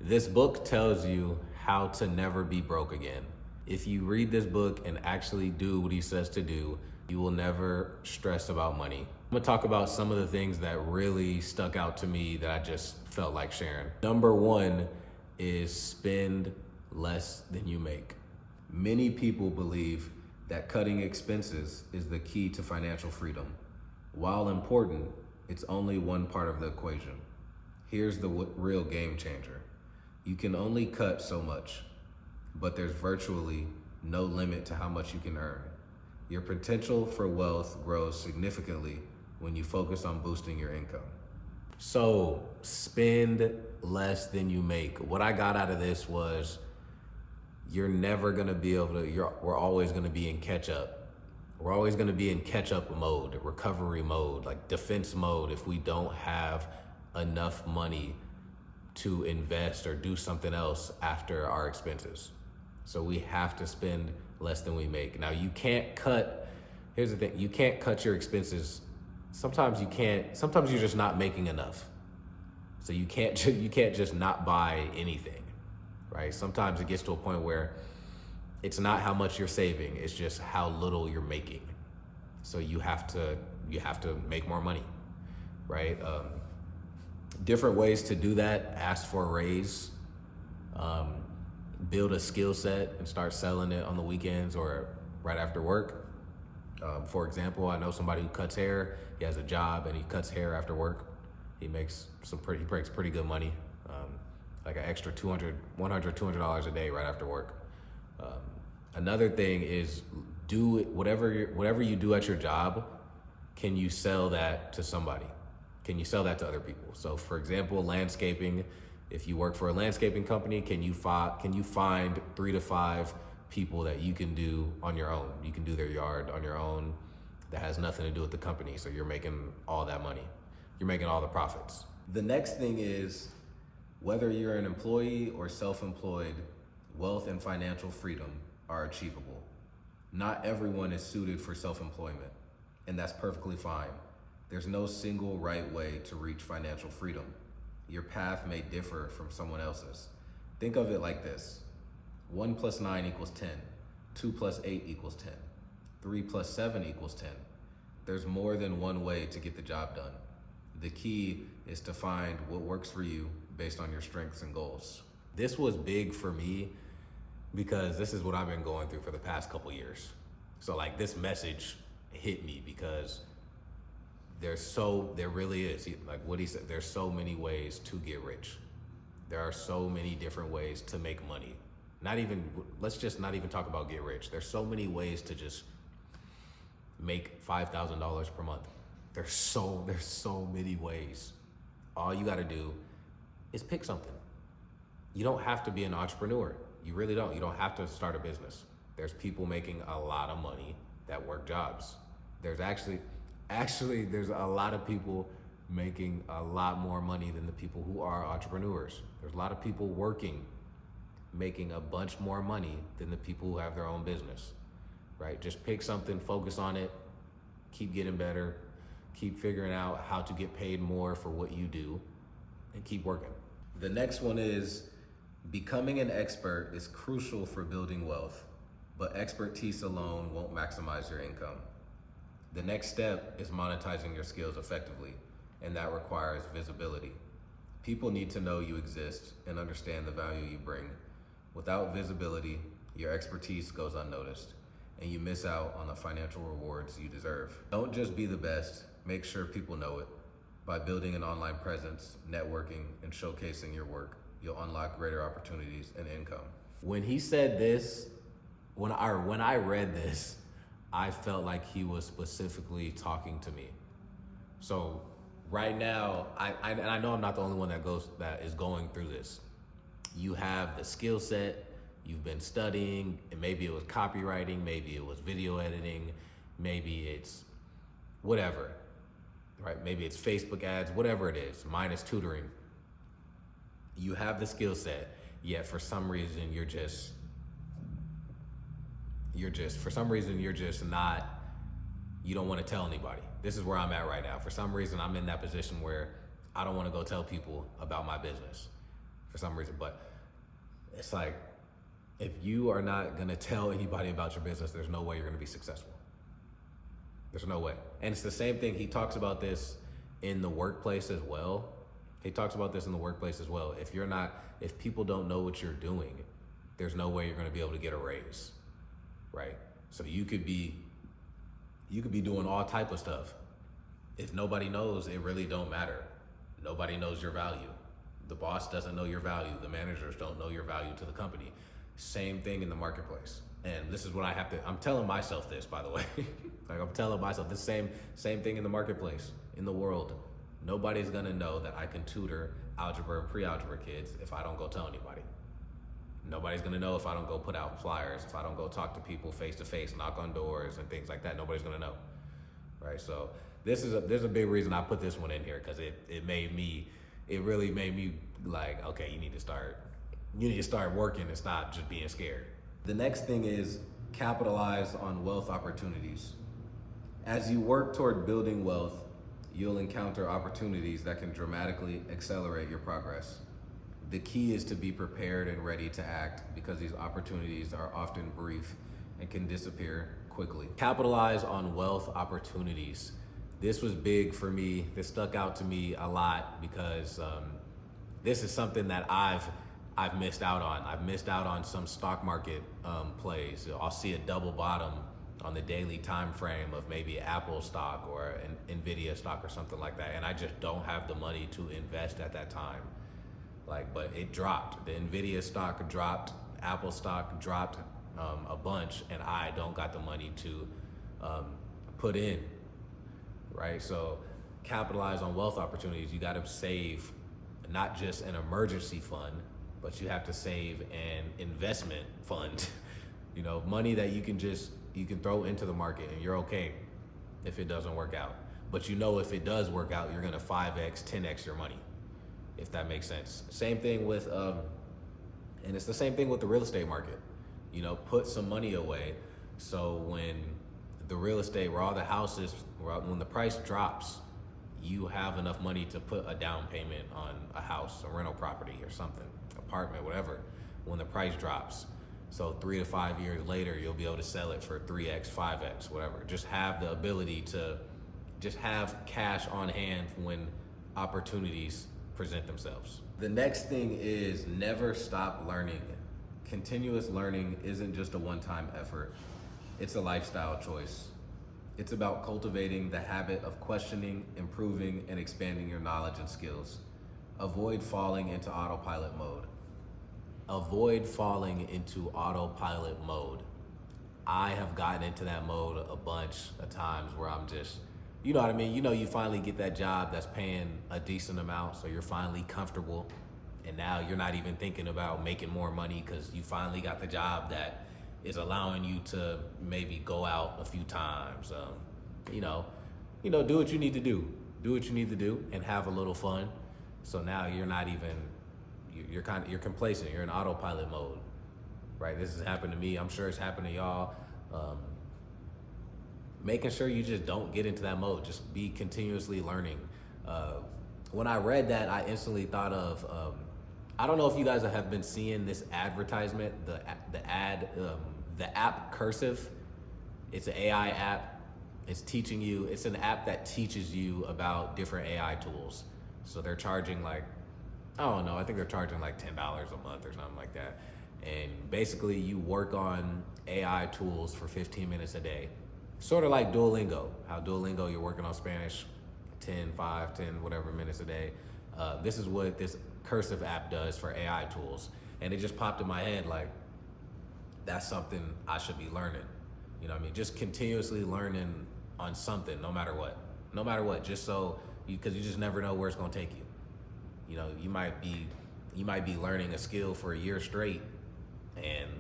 This book tells you how to never be broke again. If you read this book and actually do what he says to do, you will never stress about money. I'm gonna talk about some of the things that really stuck out to me that I just felt like sharing. Number one is spend less than you make. Many people believe that cutting expenses is the key to financial freedom. While important, it's only one part of the equation. Here's the real game changer. You can only cut so much, but there's virtually no limit to how much you can earn. Your potential for wealth grows significantly when you focus on boosting your income. So spend less than you make. What I got out of this was you're never gonna be able to, we're always gonna be in catch up. We're always gonna be in catch up mode, recovery mode, like defense mode if we don't have enough money to invest or do something else after our expenses. So we have to spend less than we make. Now you can't cut, here's the thing, you can't cut your expenses. Sometimes you can't, sometimes you're just not making enough. So you can't just not buy anything, right? Sometimes it gets to a point where it's not how much you're saving, it's just how little you're making. So you have to make more money, right? Different ways to do that: ask for a raise, build a skill set and start selling it on the weekends or right after work. For example, I know somebody who cuts hair. He has a job and he cuts hair after work. He makes he breaks pretty good money, like an extra $200 a day right after work. Another thing is do whatever you do at your job. Can you sell that to somebody? Can you sell that to other people? So for example, landscaping, if you work for a landscaping company, can you find 3 to 5 people that you can do on your own? You can do their yard on your own. That has nothing to do with the company. So you're making all that money. You're making all the profits. The next thing is, whether you're an employee or self-employed, wealth and financial freedom are achievable. Not everyone is suited for self-employment, and that's perfectly fine. There's no single right way to reach financial freedom. Your path may differ from someone else's. Think of it like this: 1 + 9 = 10, 2 + 8 = 10, 3 + 7 = 10. There's more than one way to get the job done. The key is to find what works for you based on your strengths and goals. This was big for me because this is what I've been going through for the past couple years. So like this message hit me because there really is, like what he said, there's so many ways to get rich. There are so many different ways to make money. Let's just not even talk about get rich. There's so many ways to just make $5,000 per month. There's so many ways. All you gotta do is pick something. You don't have to be an entrepreneur. You really don't. You don't have to start a business. There's people making a lot of money that work jobs. There's actually there's a lot of people making a lot more money than the people who are entrepreneurs. There's a lot of people making a bunch more money than the people who have their own business, right? Just pick something, focus on it, keep getting better, keep figuring out how to get paid more for what you do, and keep working. The next one is, becoming an expert is crucial for building wealth, but expertise alone won't maximize your income. The next step is monetizing your skills effectively, and that requires visibility. People need to know you exist and understand the value you bring. Without visibility, your expertise goes unnoticed, and you miss out on the financial rewards you deserve. Don't just be the best, make sure people know it. By building an online presence, networking, and showcasing your work, you'll unlock greater opportunities and income. When he said this, when I read this, I felt like he was specifically talking to me. So right now, I know I'm not the only one that is going through this. You have the skill set, you've been studying, and maybe it was copywriting, maybe it was video editing, maybe it's whatever, right? Maybe it's Facebook ads, whatever it is. Mine is tutoring. You have the skill set, yet for some reason you're just not, you don't want to tell anybody. This is where I'm at right now. For some reason, I'm in that position where I don't want to go tell people about my business. for some reason. But it's like, if you are not gonna tell anybody about your business, there's no way you're gonna be successful. There's no way. And it's the same thing. He talks about this in the workplace as well. If people don't know what you're doing, there's no way you're gonna be able to get a raise, right? So you could be doing all type of stuff. If nobody knows, it really don't matter. Nobody knows your value. The boss doesn't know your value. The managers don't know your value to the company. Same thing in the marketplace. And this is what I'm telling myself this, by the way. Like, I'm telling myself the same thing in the marketplace, in the world. Nobody's gonna know that I can tutor algebra and pre-algebra kids if I don't go tell anybody. Nobody's gonna know if I don't go put out flyers, if I don't go talk to people face to face, knock on doors and things like that. Nobody's gonna know, right? So there's a big reason I put this one in here, because it really made me like, okay, you need to start working and stop just being scared. The next thing is capitalize on wealth opportunities. As you work toward building wealth, you'll encounter opportunities that can dramatically accelerate your progress. The key is to be prepared and ready to act, because these opportunities are often brief and can disappear quickly. Capitalize on wealth opportunities. This was big for me. This stuck out to me a lot, because this is something that I've missed out on. I've missed out on some stock market plays. I'll see a double bottom on the daily time frame of maybe Apple stock or an Nvidia stock or something like that, and I just don't have the money to invest at that time. But it dropped. The Nvidia stock dropped, Apple stock dropped a bunch, and I don't got the money to put in, right? So capitalize on wealth opportunities. You gotta save not just an emergency fund, but you have to save an investment fund. Money that you can throw into the market and you're okay if it doesn't work out. But if it does work out, you're gonna 5x, 10x your money, if that makes sense. Same thing with, and it's the same thing with the real estate market. Put some money away, so when the real estate, where all the houses, when the price drops, you have enough money to put a down payment on a house, a rental property or something, apartment, whatever, when the price drops. So 3 to 5 years later, you'll be able to sell it for 3x, 5x, whatever. Just have the ability to just have cash on hand when opportunities present themselves. The next thing is never stop learning. Continuous learning isn't just a one-time effort. It's a lifestyle choice. It's about cultivating the habit of questioning, improving, and expanding your knowledge and skills. Avoid falling into autopilot mode. I have gotten into that mode a bunch of times where I'm just, you know what I mean? You finally get that job that's paying a decent amount, so you're finally comfortable. And now you're not even thinking about making more money, because you finally got the job that is allowing you to maybe go out a few times. Do what you need to do. Do what you need to do and have a little fun. So now you're not even, you're complacent. You're in autopilot mode, right? This has happened to me. I'm sure it's happened to y'all. Making sure you just don't get into that mode. Just be continuously learning. When I read that, I instantly thought of, I don't know if you guys have been seeing this advertisement, the app Cursive. It's an AI app. It's an app that teaches you about different AI tools. So they're charging I think they're charging like $10 a month or something like that. And basically you work on AI tools for 15 minutes a day. Sort of like Duolingo, how Duolingo, you're working on Spanish 10 whatever minutes a day. This is what this Cursive app does for AI tools. And it just popped in my head, that's something I should be learning. Just continuously learning on something, no matter what, just so, because you just never know where it's gonna take you. You might be learning a skill for a year straight, and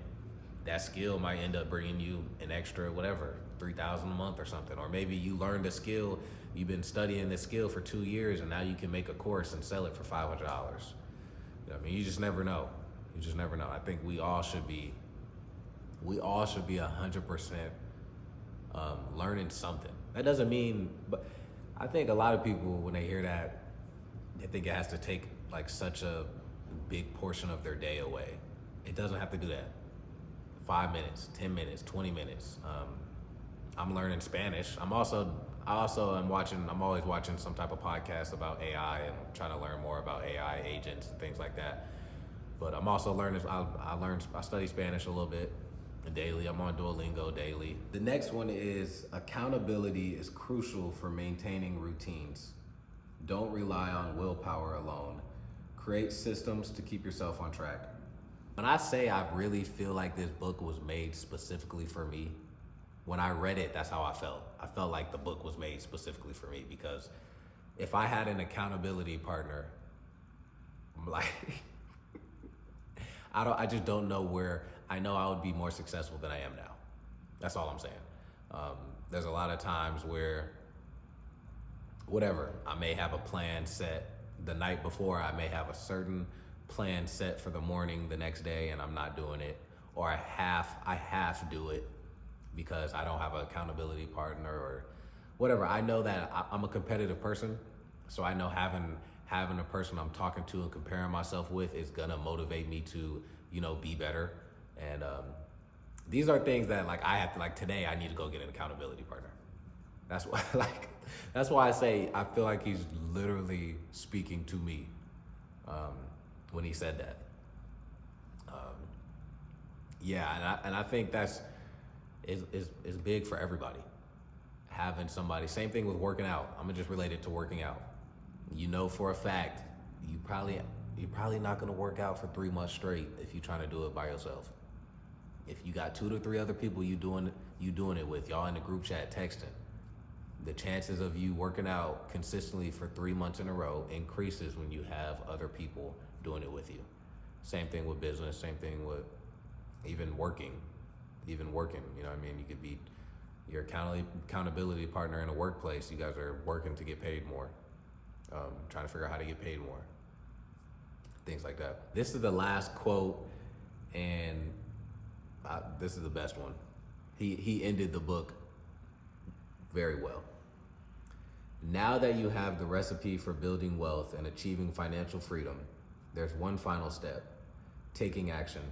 that skill might end up bringing you an extra, $3,000 a month or something. Or maybe you learned a skill, you've been studying this skill for 2 years, and now you can make a course and sell it for $500. You just never know. I think we all should be 100% learning something. That doesn't mean, but I think a lot of people, when they hear that, they think it has to take such a big portion of their day away. It doesn't have to do that. 5 minutes, 10 minutes, 20 minutes. I'm learning Spanish. I'm always watching some type of podcast about AI and trying to learn more about AI agents and things like that. But I'm also learning, I study Spanish a little bit daily. I'm on Duolingo daily. The next one is accountability is crucial for maintaining routines. Don't rely on willpower alone. Create systems to keep yourself on track. When I say I really feel like this book was made specifically for me, when I read it, that's how I felt. I felt like the book was made specifically for me, because if I had an accountability partner, I'm like, I just don't know where. I know I would be more successful than I am now. That's all I'm saying. There's a lot of times where, whatever, I may have a plan set the night before. I may have a certain plan set for the morning the next day, and I'm not doing it, or I half do it because I don't have an accountability partner or whatever. I know that I'm a competitive person, so I know having a person I'm talking to and comparing myself with is gonna motivate me to, be better. And these are things that I have to, today I need to go get an accountability partner. That's why that's why I say I feel like he's literally speaking to me when he said that. And I think that's is big for everybody. Having somebody, same thing with working out. I'm gonna just relate it to working out. For a fact, you're probably not gonna work out for 3 months straight if you're trying to do it by yourself. If you got 2 to 3 other people you doing it with, y'all in the group chat texting, the chances of you working out consistently for 3 months in a row increases when you have other people doing it with you. Same thing with business, same thing with even working, you know what I mean? You could be your accountability partner in a workplace. You guys are working to get paid more, trying to figure out how to get paid more, things like that. This is the last quote, and this is the best one. He ended the book very well. Now that you have the recipe for building wealth and achieving financial freedom, there's one final step: taking action.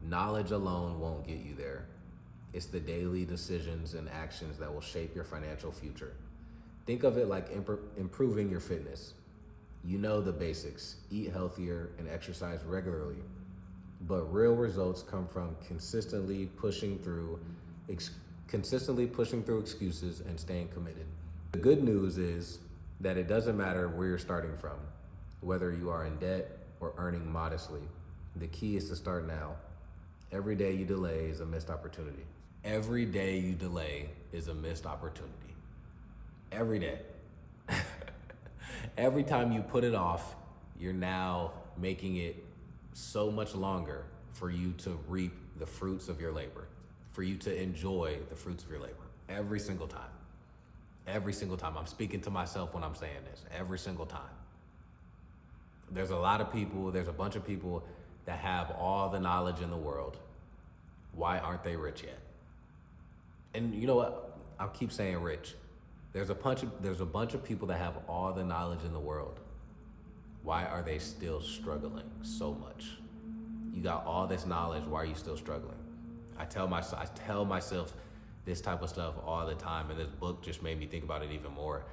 Knowledge alone won't get you there. It's the daily decisions and actions that will shape your financial future. Think of it like improving your fitness. You know the basics: eat healthier and exercise regularly. But real results come from consistently pushing through excuses and staying committed. The good news is that it doesn't matter where you're starting from, whether you are in debt or earning modestly. The key is to start now. Every day you delay is a missed opportunity. Every day you delay is a missed opportunity. Every day. Every time you put it off, you're now making it so much longer for you to reap the fruits of your labor, for you to enjoy the fruits of your labor. Every single time. Every single time. I'm speaking to myself when I'm saying this. Every single time. There's a bunch of people that have all the knowledge in the world. Why aren't they rich yet? And you know what? I'll keep saying rich. There's a bunch of people that have all the knowledge in the world. Why are they still struggling so much? You got all this knowledge, why are you still struggling? I tell myself this type of stuff all the time, and this book just made me think about it even more.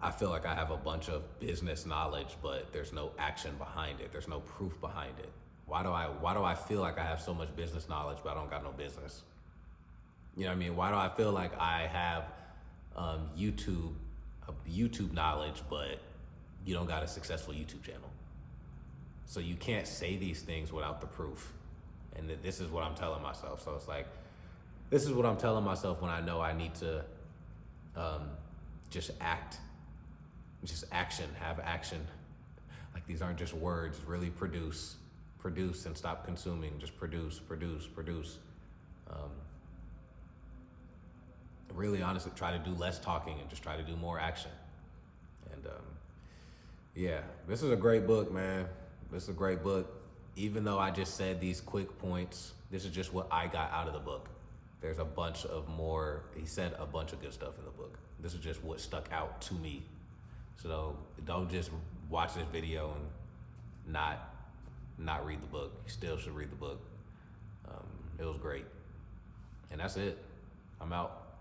I feel like I have a bunch of business knowledge, but there's no action behind it. There's no proof behind it. Why do I feel like I have so much business knowledge, but I don't got no business? You know what I mean? Why do I feel like I have YouTube knowledge, but you don't got a successful YouTube channel? So you can't say these things without the proof. And this is what I'm telling myself. So it's like, this is what I'm telling myself when I know I need to just have action. Like, these aren't just words. Really produce and stop consuming. Just produce. Really, honestly, try to do less talking and just try to do more action. And this is a great book, man. This is a great book. Even though I just said these quick points, this is just what I got out of the book. There's a bunch of more. He said a bunch of good stuff in the book. This is just what stuck out to me. So don't just watch this video and not read the book. You still should read the book. It was great. And that's it. I'm out.